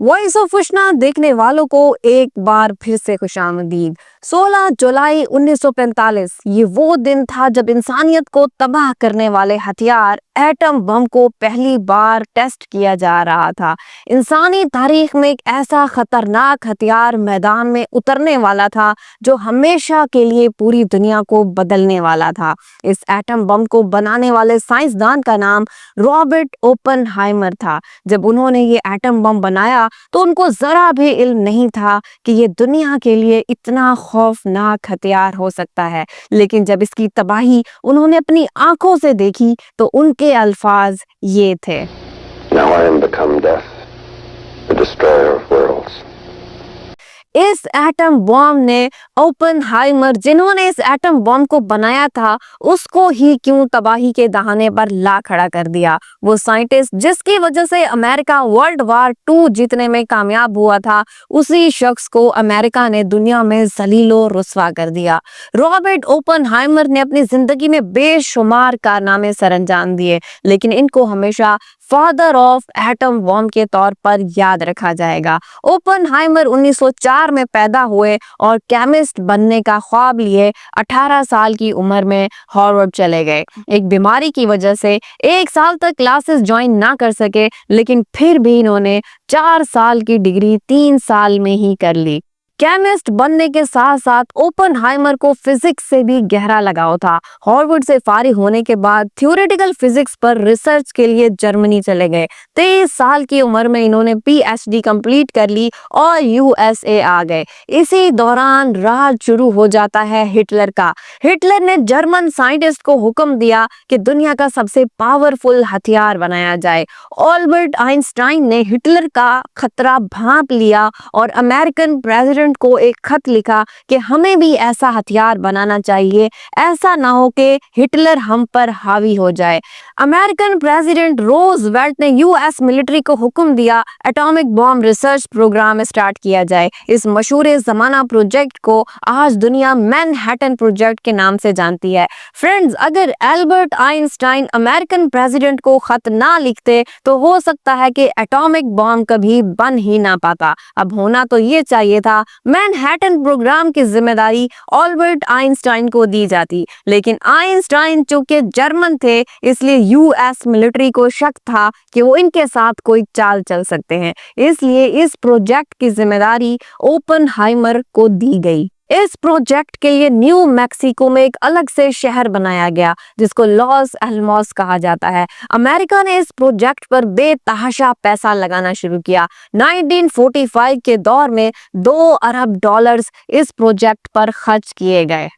Voice of उष्णा देखने वालों को एक बार फिर से खुशामदीद। 16 जुलाई 1945 ये वो दिन था जब इंसानियत को तबाह करने वाले हथियार एटम बम को पहली बार टेस्ट किया जा रहा था। इंसानी तारीख में एक ऐसा खतरनाक हथियार मैदान में उतरने वाला था जो हमेशा के लिए पूरी दुनिया को बदलने वाला था। इस एटम बम को बनाने वाले साइंसदान का नाम रॉबर्ट ओपनहाइमर था। जब उन्होंने ये एटम बम बनाया तो उनको जरा भी इल्म नहीं था कि ये दुनिया के लिए इतना खौफनाक हथियार हो सकता है। लेकिन जब इसकी तबाही उन्होंने अपनी आंखों से देखी तो उनके अल्फाज ये थे। Now I am become death, the destroyer of worlds. इस एटम बॉम्ब ने ओपनहाइमर जिन्होंने इस एटम बॉम्ब को बनाया था उसको ही क्यों तबाही के दहाने पर ला खड़ा कर दिया। वो साइंटिस्ट जिसकी वजह से अमेरिका वर्ल्ड वार 2 जीतने में कामयाब हुआ था, उसी शख्स को अमेरिका ने दुनिया में जलीलो रुस्वा कर दिया। रॉबर्ट ओपनहाइमर ने अपनी जिंदगी में बेशुमार कारनामे सरअंजाम दिए, लेकिन इनको हमेशा फादर ऑफ एटम बॉम्ब के तौर पर याद रखा जाएगा। ओपनहाइमर 1904 में पैदा हुए और केमिस्ट बनने का ख्वाब लिए 18 साल की उम्र में हार्वर्ड चले गए। एक बीमारी की वजह से 1 साल तक क्लासेस ज्वाइन ना कर सके, लेकिन फिर भी इन्होंने 4 साल की डिग्री 3 साल में ही कर ली। केमिस्ट बनने के साथ साथ ओपनहाइमर को फिजिक्स से भी गहरा लगाव था। हार्वर्ड से फारिग होने के बाद थ्योरेटिकल फिजिक्स पर रिसर्च के लिए जर्मनी चले गए। 23 साल की उम्र में इन्होंने पीएचडी कंप्लीट कर ली और यूएसए आ गए। इसी दौरान राज शुरू हो जाता है हिटलर का। हिटलर ने जर्मन साइंटिस्ट को हुक्म दिया कि दुनिया का सबसे पावरफुल हथियार बनाया जाए। अल्बर्ट आइंस्टाइन ने हिटलर का खतरा भांप लिया और अमेरिकन प्रेसिडेंट को एक खत लिखा कि हमें भी ऐसा हथियार बनाना चाहिए, ऐसा ना हो कि हिटलर हम पर हावी हो जाए। अमेरिकन प्रेसिडेंट रोजवेल्ट ने यूएस मिलिट्री को हुक्म दिया atomic bomb research program start किया जाए। इस मशहूर जमाना प्रोजेक्ट को आज दुनिया मैनहट्टन प्रोजेक्ट के नाम से जानती है। फ्रेंड्स, अगर अल्बर्ट आइंस्टाइन अमेरिकन प्रेसिडेंट को खत ना लिखते तो हो सकता है कि एटॉमिक बॉम्ब कभी बन ही ना पाता। अब होना तो ये चाहिए था मैनहट्टन प्रोग्राम की जिम्मेदारी अल्बर्ट आइंस्टाइन को दी जाती, लेकिन आइंस्टाइन चूंकि जर्मन थे इसलिए यूएस मिलिट्री को शक था कि वो इनके साथ कोई चाल चल सकते हैं, इसलिए इस प्रोजेक्ट की जिम्मेदारी ओपनहाइमर को दी गई। इस प्रोजेक्ट के लिए न्यू मैक्सिको में एक अलग से शहर बनाया गया जिसको लॉस एलमोस कहा जाता है। अमेरिका ने इस प्रोजेक्ट पर बेतहाशा पैसा लगाना शुरू किया। 1945 के दौर में $2 अरब इस प्रोजेक्ट पर खर्च किए गए।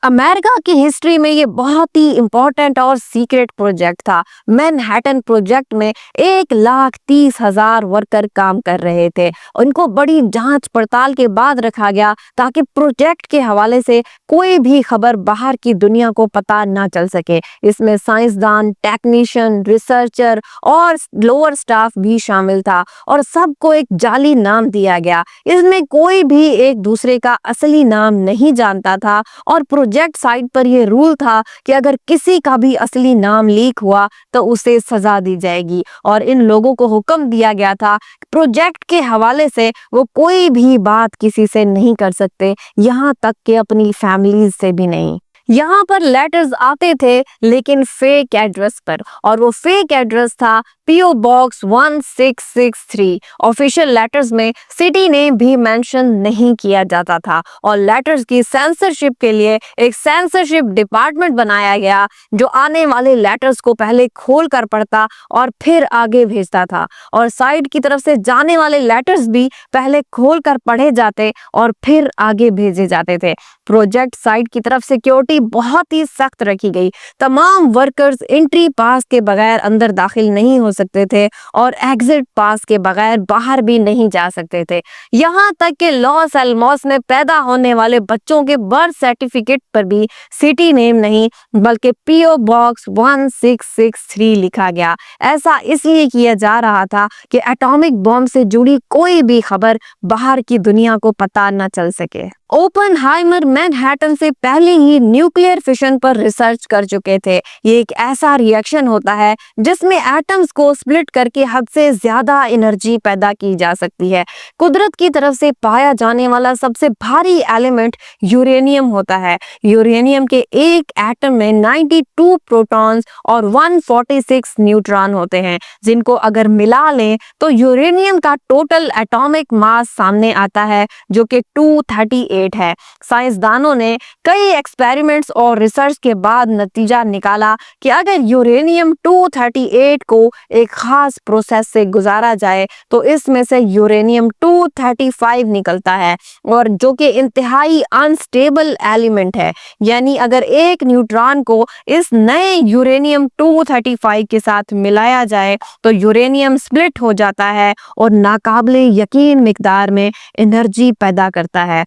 अमेरिका की हिस्ट्री में ये बहुत ही इंपॉर्टेंट और सीक्रेट प्रोजेक्ट था। मैनहट्टन प्रोजेक्ट में 1,30,000 वर्कर काम कर रहे थे। उनको बड़ी जांच पड़ताल के बाद रखा गया ताकि प्रोजेक्ट के हवाले से कोई भी खबर बाहर की दुनिया को पता ना चल सके। इसमें साइंसदान, टेक्नीशियन, रिसर्चर और लोअर स्टाफ भी शामिल था और सबको एक जाली नाम दिया गया। इसमें कोई भी एक दूसरे का असली नाम नहीं जानता था और प्रोजेक्ट साइट पर यह रूल था कि अगर किसी का भी असली नाम लीक हुआ तो उसे सजा दी जाएगी और इन लोगों को हुक्म दिया गया था प्रोजेक्ट के हवाले से वो कोई भी बात किसी से नहीं कर सकते, यहाँ तक कि अपनी फैमिली से भी नहीं। यहाँ पर लेटर्स आते थे लेकिन फेक एड्रेस पर, और वो फेक एड्रेस था पीओ बॉक्स 1663। ऑफिशियल लेटर्स में सिटी नेम भी मेंशन नहीं किया जाता था और लेटर्स की सेंसरशिप के लिए एक सेंसरशिप डिपार्टमेंट बनाया गया जो आने वाले लेटर्स को पहले खोल कर पढ़ता और फिर आगे भेजता था, और साइड की तरफ से जाने वाले लेटर्स भी पहले खोल कर पढ़े जाते और फिर आगे भेजे जाते थे। प्रोजेक्ट साइट की तरफ सिक्योरिटी बहुत ही सख्त रखी गई। तमाम वर्कर्स एंट्री पास के बगैर अंदर दाखिल नहीं हो सकते थे और एग्जिट पास के बगैर बाहर भी नहीं जा सकते थे। यहाँ तक कि लॉस एलमोस में पैदा होने वाले बच्चों के बर्थ सर्टिफिकेट पर भी सिटी नेम नहीं बल्कि पीओ बॉक्स 1663 लिखा गया। ऐसा इसलिए किया जा रहा था कि एटॉमिक बॉम्ब से जुड़ी कोई भी खबर बाहर की दुनिया को पता न चल सके। ओपनहाइमर मैनहट्टन से पहले ही न्यू न्यूक्लियर फिशन पर रिसर्च कर चुके थे। ये एक ऐसा रिएक्शन होता है जिसमें एटम्स को स्प्लिट करके हद से ज्यादा एनर्जी पैदा की जा सकती है। कुदरत की तरफ से पाया जाने वाला सबसे भारी एलिमेंट यूरेनियम होता है। यूरेनियम के एक एटम में 92 प्रोटॉन्स और 146 न्यूट्रॉन होते हैं, जिनको अगर मिला लें तो यूरेनियम का टोटल एटॉमिक मास सामने आता है जो कि 238 है। साइंसदानों ने कई एक्सपेरिमेंट्स और रिसर्च के बाद नतीजा निकाला कि अगर यूरेनियम 238 को एक खास प्रोसेस से गुजारा जाए तो इसमें से यूरेनियम 235 निकलता है, और जो कि इंतहाई अनस्टेबल एलिमेंट है। यानी अगर एक न्यूट्रॉन को इस नए यूरेनियम 235 के साथ मिलाया जाए तो यूरेनियम स्प्लिट हो जाता है और नाकाबिले यकीन मिकदार में एनर्जी पैदा करता है।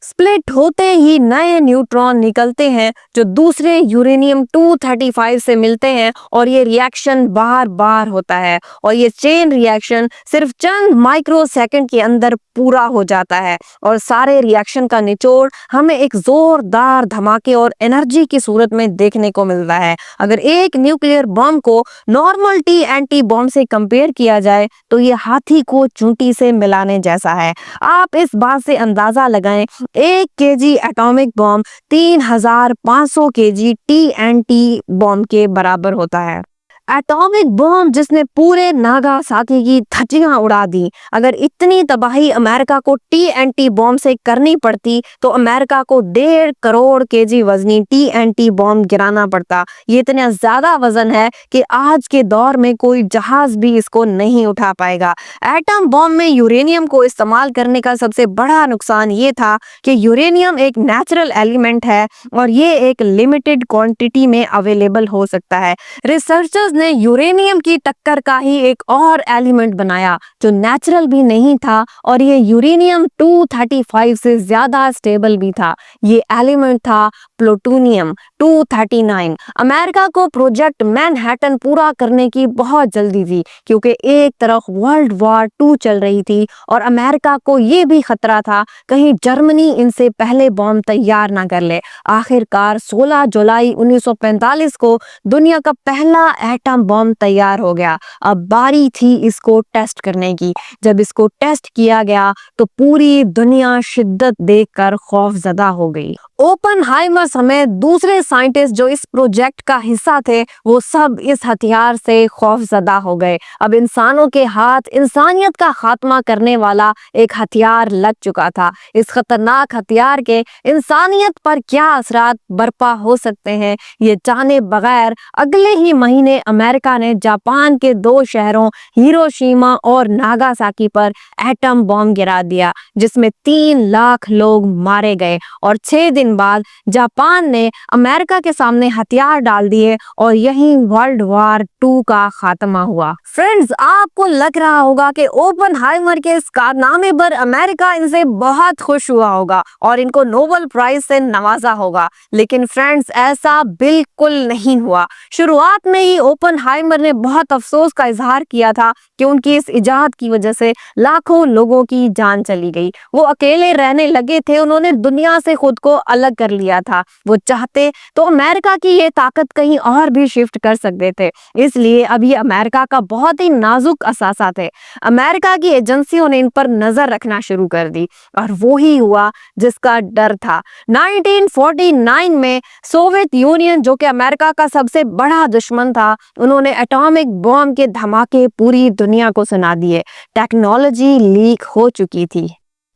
स्प्लिट होते ही नए न्यूट्रॉन निकलते हैं जो दूसरे यूरेनियम 235 से मिलते हैं, और ये रिएक्शन बार बार होता है, और ये चेन रिएक्शन सिर्फ चंद माइक्रो सेकंड के अंदर पूरा हो जाता है, और सारे रिएक्शन का निचोड़ हमें एक जोरदार धमाके और एनर्जी की सूरत में देखने को मिलता है। अगर एक न्यूक्लियर बम को नॉर्मल TNT बम से कंपेयर किया जाए तो ये हाथी को चूंटी से मिलाने जैसा है। आप इस बात से अंदाजा लगाएं, 1 KG atomic bomb 3500 KG TNT बम के बराबर होता है। एटॉमिक बम जिसने पूरे नागासाकी की धज्जियां उड़ा दी। अगर इतनी तबाही अमेरिका को TNT बम से करनी पड़ती तो अमेरिका को 1.5 करोड़ केजी वजनी TNT बम गिराना पड़ता। ये इतना ज्यादा वजन है कि आज के दौर में कोई जहाज भी इसको नहीं उठा पाएगा। एटम बम में यूरेनियम को इस्तेमाल करने का सबसे बड़ा नुकसान ये था कि यूरेनियम एक नेचुरल एलिमेंट है और ये एक लिमिटेड क्वांटिटी में अवेलेबल हो सकता है। रिसर्चर्स ने यूरेनियम की टक्कर का ही एक और एलिमेंट बनाया जो नेचुरल भी नहीं था, और ये यूरेनियम 235 से ज्यादा स्टेबल भी था। ये एलिमेंट था प्लूटोनियम 239। अमेरिका को प्रोजेक्ट मैनहट्टन पूरा करने की बहुत जल्दी थी, क्योंकि एक तरफ वर्ल्ड वॉर 2 चल रही थी और अमेरिका को ये भी खतरा था कहीं जर्मनी इनसे पहले बम तैयार ना कर ले। आखिरकार 16 जुलाई 1945 को दुनिया का पहला एटम बम तैयार हो गया। अब बारी थी इसको टेस्ट करने की। जब इसको टेस्ट किया गया तो पूरी दुनिया शिद्दत देखकर खौफजदा हो गई। ओपनहाइमर समेत दूसरे साइंटिस्ट जो इस प्रोजेक्ट का हिस्सा थे वो सब इस हथियार से खौफजदा हो गए। अब इंसानों के हाथ इंसानियत का खात्मा करने वाला एक हथियार लग चुका था। इस खतरनाक हथियार के इंसानियत पर क्या असरात बर्पा हो सकते हैं ये जाने बगैर अगले ही महीने अमेरिका ने जापान के 2 शहरों हिरोशिमा और नागासाकी पर एटम बम गिरा दिया, जिसमें 3 लाख लोग मारे गए। और 6 दिन बाद जापान ने अमेरिका के सामने हथियार डाल दिए और यही वर्ल्ड वॉर 2 का खात्मा हुआ। फ्रेंड्स, आपको लग रहा होगा कि ओपनहाइमर के इस कारनामे पर अमेरिका इनसे बहुत खुश हुआ होगा और इनको नोबेल प्राइज से नवाजा होगा, लेकिन फ्रेंड्स ऐसा बिल्कुल नहीं हुआ। शुरुआत में ही ओपनहाइमर ने बहुत अफसोस का इजहार किया था कि उनकी इस इजाद की वजह से लाखों लोगों की जान चली गई। वो अकेले रहने लगे थे, उन्होंने दुनिया से खुद को अलग कर लिया था। वो चाहते तो अमेरिका की ये ताकत कहीं और भी शिफ्ट कर सकते थे, इसलिए अब ये अमेरिका का बहुत ही नाजुक असासा थे। अमेरिका की एजेंसियों ने इन पर नजर रखना शुरू कर दी और वो ही हुआ जिसका डर था। 1949 में सोवियत यूनियन, जो कि अमेरिका का सबसे बड़ा दुश्मन था, उन्होंने एटॉमिक बम के धमाके पूरी दुनिया को सुना दिए। टेक्नोलॉजी लीक हो चुकी थी।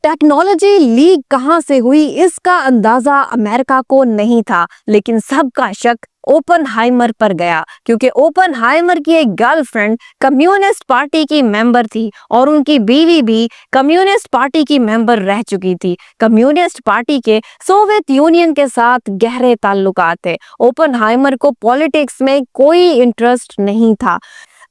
टेक्नोलॉजी लीक कहां से हुई इसका अंदाजा अमेरिका को नहीं था, लेकिन सबका शक ओपनहाइमर पर गया, क्योंकि ओपनहाइमर की एक गर्लफ्रेंड कम्युनिस्ट पार्टी की मेंबर थी और उनकी बीवी भी कम्युनिस्ट पार्टी की मेंबर रह चुकी थी। कम्युनिस्ट पार्टी के सोवियत यूनियन के साथ गहरे ताल्लुकात थे। ओपनहाइमर को पॉलिटिक्स में कोई इंटरेस्ट नहीं था।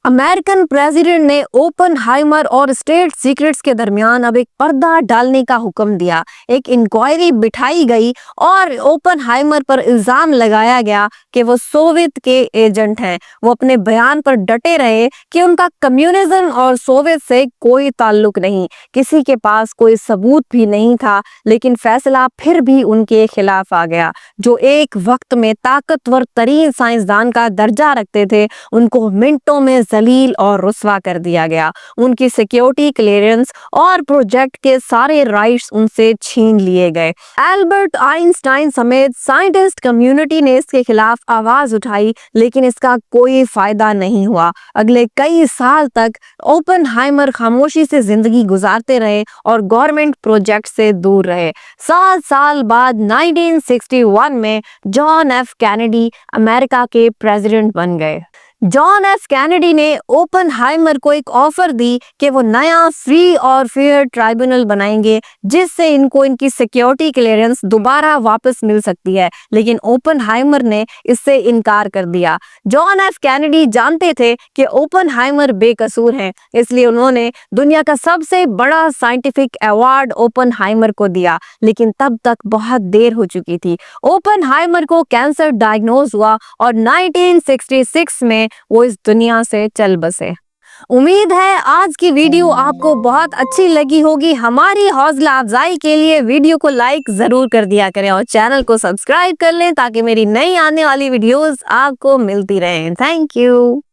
अमेरिकन प्रेसिडेंट ने ओपनहाइमर और स्टेट सीक्रेट्स के दरमियान अब एक पर्दा डालने का हुक्म दिया। एक इंक्वायरी बिठाई गई और ओपनहाइमर पर इल्जाम लगाया गया कि वो सोवियत के एजेंट हैं। वो अपने बयान पर डटे रहे कि उनका कम्युनिज्म और सोवियत से कोई ताल्लुक नहीं। किसी के पास कोई सबूत भी नहीं था, लेकिन फैसला फिर भी उनके खिलाफ आ गया। जो एक वक्त में ताकतवर तरीन साइंसदान का दर्जा रखते थे, उनको मिनटों में जलील और रुस्वा कर दिया गया। उनकी सिक्योरिटी क्लियरेंस और प्रोजेक्ट के सारे राइट्स उनसे छीन लिए गए। एल्बर्ट आइंस्टाइन समेत साइंटिस्ट कम्युनिटी ने इसके खिलाफ आवाज उठाई, लेकिन इसका कोई फायदा नहीं हुआ। अगले कई साल तक ओपनहाइमर खामोशी से जिंदगी गुजारते रहे और गवर्नमेंट प्रोजेक्ट से दूर रहे। 7 साल बाद 1961 में जॉन एफ कैनेडी अमेरिका के प्रेसिडेंट बन गए। जॉन एफ कैनेडी ने ओपनहाइमर को एक ऑफर दी कि वो नया फ्री और फेयर ट्राइब्यूनल बनाएंगे, जिससे इनको इनकी सिक्योरिटी क्लियरेंस दोबारा वापस मिल सकती है, लेकिन ओपनहाइमर ने इससे इनकार कर दिया। जॉन एफ कैनेडी जानते थे कि ओपनहाइमर बेकसूर हैं, इसलिए उन्होंने दुनिया का सबसे बड़ा साइंटिफिक अवार्ड ओपनहाइमर को दिया, लेकिन तब तक बहुत देर हो चुकी थी। ओपनहाइमर को कैंसर डायग्नोज हुआ और 1966 में वो इस दुनिया से चल बसे। उम्मीद है आज की वीडियो आपको बहुत अच्छी लगी होगी। हमारी हौसला अफजाई के लिए वीडियो को लाइक जरूर कर दिया करें और चैनल को सब्सक्राइब कर लें ताकि मेरी नई आने वाली वीडियोस आपको मिलती रहें। Thank you.